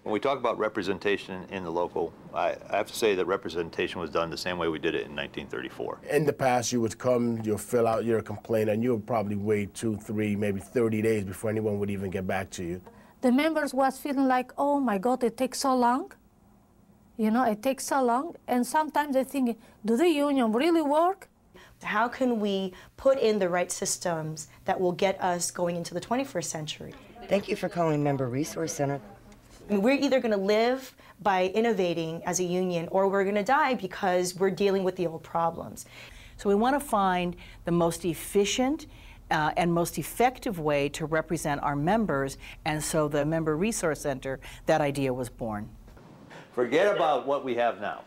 When we talk about representation in the local, I have to say that representation was done the same way we did it in 1934. In the past, you would come, you'll fill out your complaint, and you would probably wait 2, 3, maybe 30 days before anyone would even get back to you. The members was feeling like, oh my God, it takes so long. You know, it takes so long. And sometimes they think, do the union really work? How can we put in the right systems that will get us going into the 21st century? Thank you for calling Member Resource Center. I mean, we're either going to live by innovating as a union, or we're going to die because we're dealing with the old problems. So we want to find the most efficient and most effective way to represent our members, and so the Member Resource Center, that idea was born. Forget about what we have now.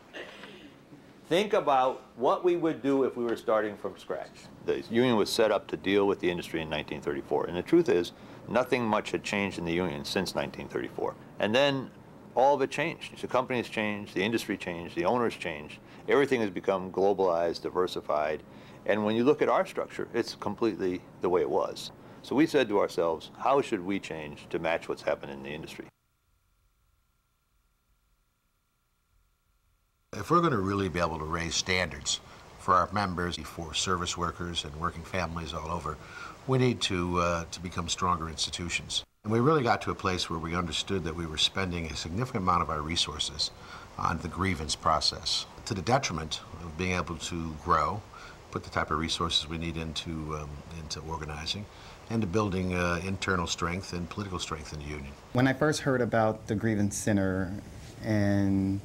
Think about what we would do if we were starting from scratch. The union was set up to deal with the industry in 1934, and the truth is, nothing much had changed in the union since 1934. And then all of it changed. The companies changed, the industry changed, the owners changed. Everything has become globalized, diversified. And when you look at our structure, it's completely the way it was. So we said to ourselves, how should we change to match what's happened in the industry? If we're going to really be able to raise standards for our members, for service workers and working families all over, we need to become stronger institutions. And we really got to a place where we understood that we were spending a significant amount of our resources on the grievance process, to the detriment of being able to grow, put the type of resources we need into organizing, and to building internal strength and political strength in the union. When I first heard about the grievance center and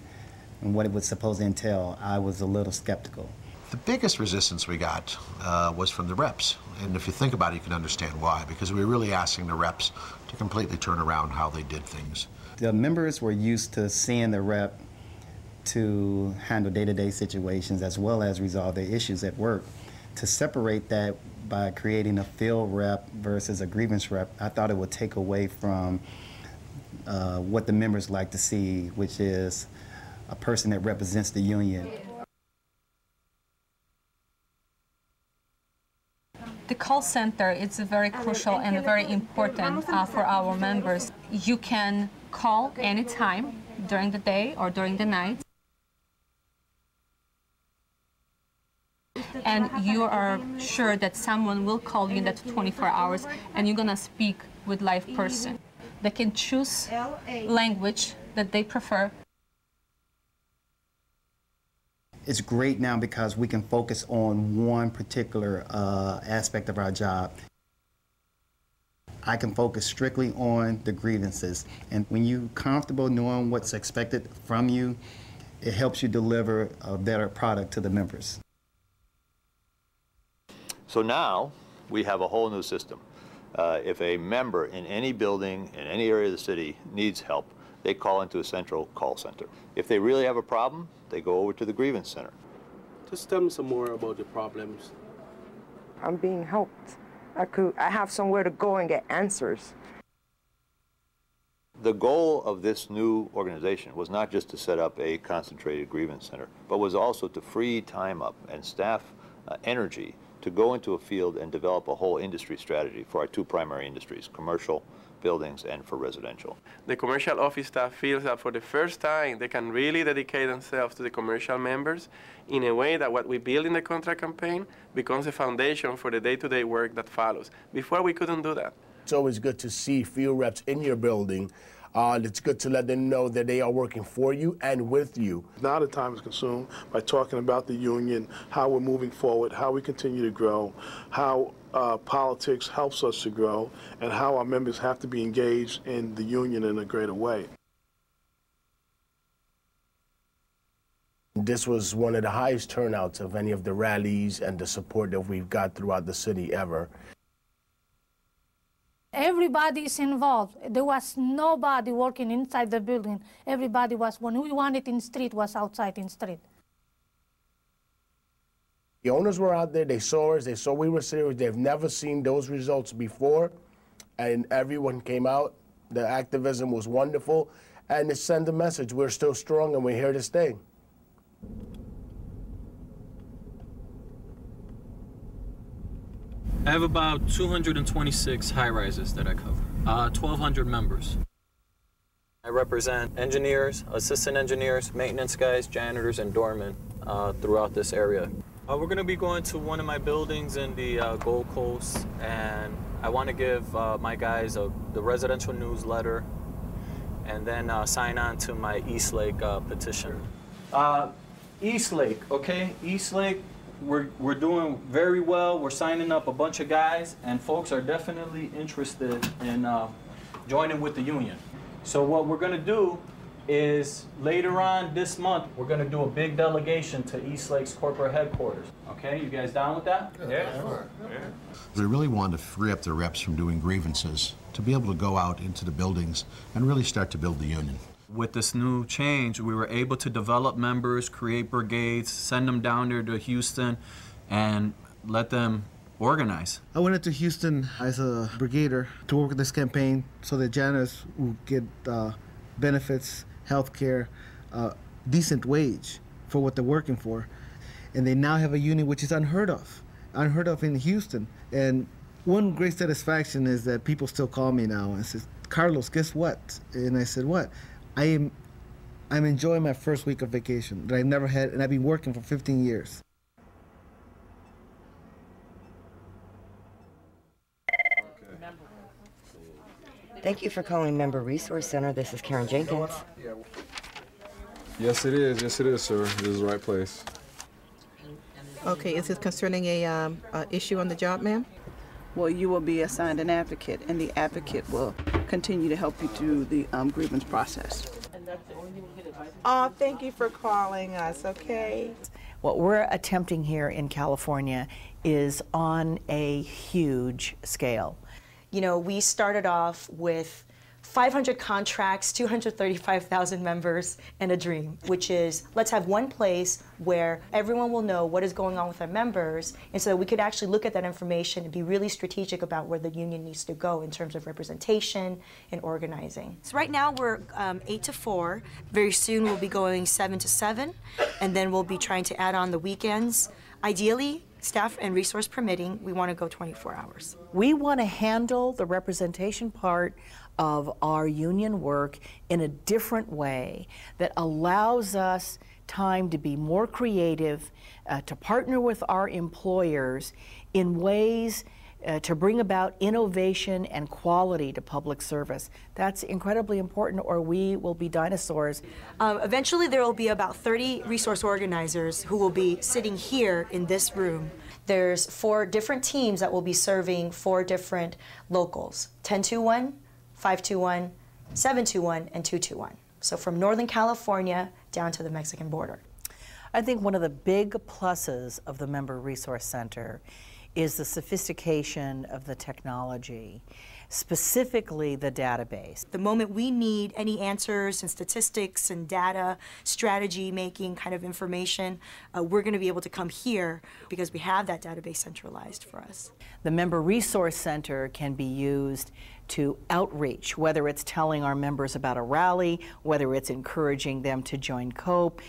what it was supposed to entail, I was a little skeptical. The biggest resistance we got was from the reps. And if you think about it, you can understand why, because we were really asking the reps to completely turn around how they did things. The members were used to seeing the rep to handle day-to-day situations as well as resolve their issues at work. To separate that by creating a field rep versus a grievance rep, I thought it would take away from what the members like to see, which is a person that represents the union. The call center is very crucial and very important for our members. You can call anytime during the day or during the night. And you are sure that someone will call you in that 24 hours and you're gonna speak with live person. They can choose language that they prefer. It's great now because we can focus on one particular aspect of our job. I can focus strictly on the grievances. And when you're comfortable knowing what's expected from you, it helps you deliver a better product to the members. So now we have a whole new system. If a member in any building, in any area of the city needs help, they call into a central call center. If they really have a problem, they go over to the grievance center. Just tell me some more about the problems. I'm being helped. I have somewhere to go and get answers. The goal of this new organization was not just to set up a concentrated grievance center, but was also to free time up and staff energy to go into a field and develop a whole industry strategy for our two primary industries, commercial buildings and for residential. The commercial office staff feels that for the first time they can really dedicate themselves to the commercial members in a way that what we build in the contract campaign becomes a foundation for the day-to-day work that follows. Before we couldn't do that. It's always good to see field reps in your building. It's good to let them know that they are working for you and with you. Now the time is consumed by talking about the union, how we're moving forward, how we continue to grow, how politics helps us to grow, and how our members have to be engaged in the union in a greater way. This was one of the highest turnouts of any of the rallies and the support that we've got throughout the city ever. Everybody is involved. There was nobody working inside the building. Everybody was, when we wanted in street, was outside in street. The owners were out there, they saw us, they saw we were serious. They've never seen those results before, and everyone came out. The activism was wonderful, and it sent a message. We're still strong and we're here to stay. I have about 226 high-rises that I cover, 1,200 members. I represent engineers, assistant engineers, maintenance guys, janitors, and doormen throughout this area. We're going to be going to one of my buildings in the Gold Coast, and I want to give my guys the residential newsletter and then sign on to my Eastlake petition. Eastlake, okay? Eastlake, we're doing very well. We're signing up a bunch of guys, and folks are definitely interested in joining with the union. So what we're going to do is later on this month, we're going to do a big delegation to Eastlake's corporate headquarters. Okay, you guys down with that? Yeah. Sure. Yeah. We really wanted to free up the reps from doing grievances to be able to go out into the buildings and really start to build the union. With this new change, we were able to develop members, create brigades, send them down there to Houston, and let them organize. I went into Houston as a brigader to work with this campaign so that janitors will get benefits, health care, decent wage for what they're working for. And they now have a union which is unheard of in Houston. And one great satisfaction is that people still call me now and say, Carlos, guess what? And I said, what? I'm enjoying my first week of vacation that I've never had, and I've been working for 15 years. Thank you for calling Member Resource Center. This is Karen Jenkins. Yes, it is. Yes, it is, sir. This is the right place. Okay, is this concerning a issue on the job, ma'am? Well, you will be assigned an advocate, and the advocate will continue to help you through the grievance process. Oh, thank you for calling us, okay? What we're attempting here in California is on a huge scale. You know, we started off with 500 contracts, 235,000 members, and a dream, which is let's have one place where everyone will know what is going on with our members, and so that we could actually look at that information and be really strategic about where the union needs to go in terms of representation and organizing. So right now we're 8 to 4. Very soon we'll be going 7 to 7, and then we'll be trying to add on the weekends. Ideally, staff and resource permitting, we want to go 24 hours. We want to handle the representation part of our union work in a different way that allows us time to be more creative, to partner with our employers in ways to bring about innovation and quality to public service. That's incredibly important, or we will be dinosaurs. Eventually there will be about 30 resource organizers who will be sitting here in this room. There's 4 different teams that will be serving 4 different locals: 1021, 521, 721, and 221. So from Northern California down to the Mexican border. I think one of the big pluses of the Member Resource Center is the sophistication of the technology, specifically the database. The moment we need any answers and statistics and data, strategy making kind of information, we're going to be able to come here because we have that database centralized for us. The Member Resource Center can be used to outreach, whether it's telling our members about a rally, whether it's encouraging them to join COPE,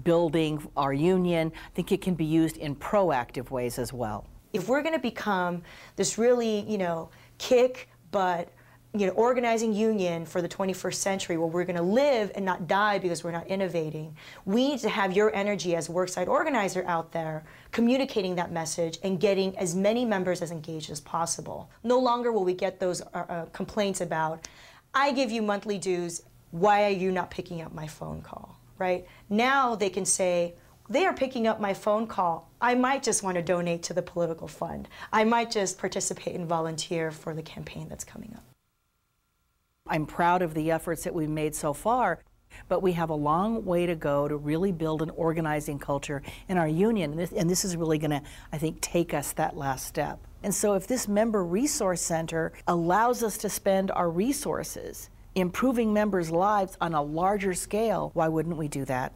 building our union. I think it can be used in proactive ways as well. If we're going to become this really, kick butt, organizing union for the 21st century where we're going to live and not die because we're not innovating, we need to have your energy as a worksite organizer out there communicating that message and getting as many members as engaged as possible. No longer will we get those complaints about, I give you monthly dues, why are you not picking up my phone call, right? Now they can say, they are picking up my phone call. I might just want to donate to the political fund. I might just participate and volunteer for the campaign that's coming up. I'm proud of the efforts that we've made so far, but we have a long way to go to really build an organizing culture in our union, and this is really going to, I think, take us that last step. And so if this Member Resource Center allows us to spend our resources improving members' lives on a larger scale, why wouldn't we do that?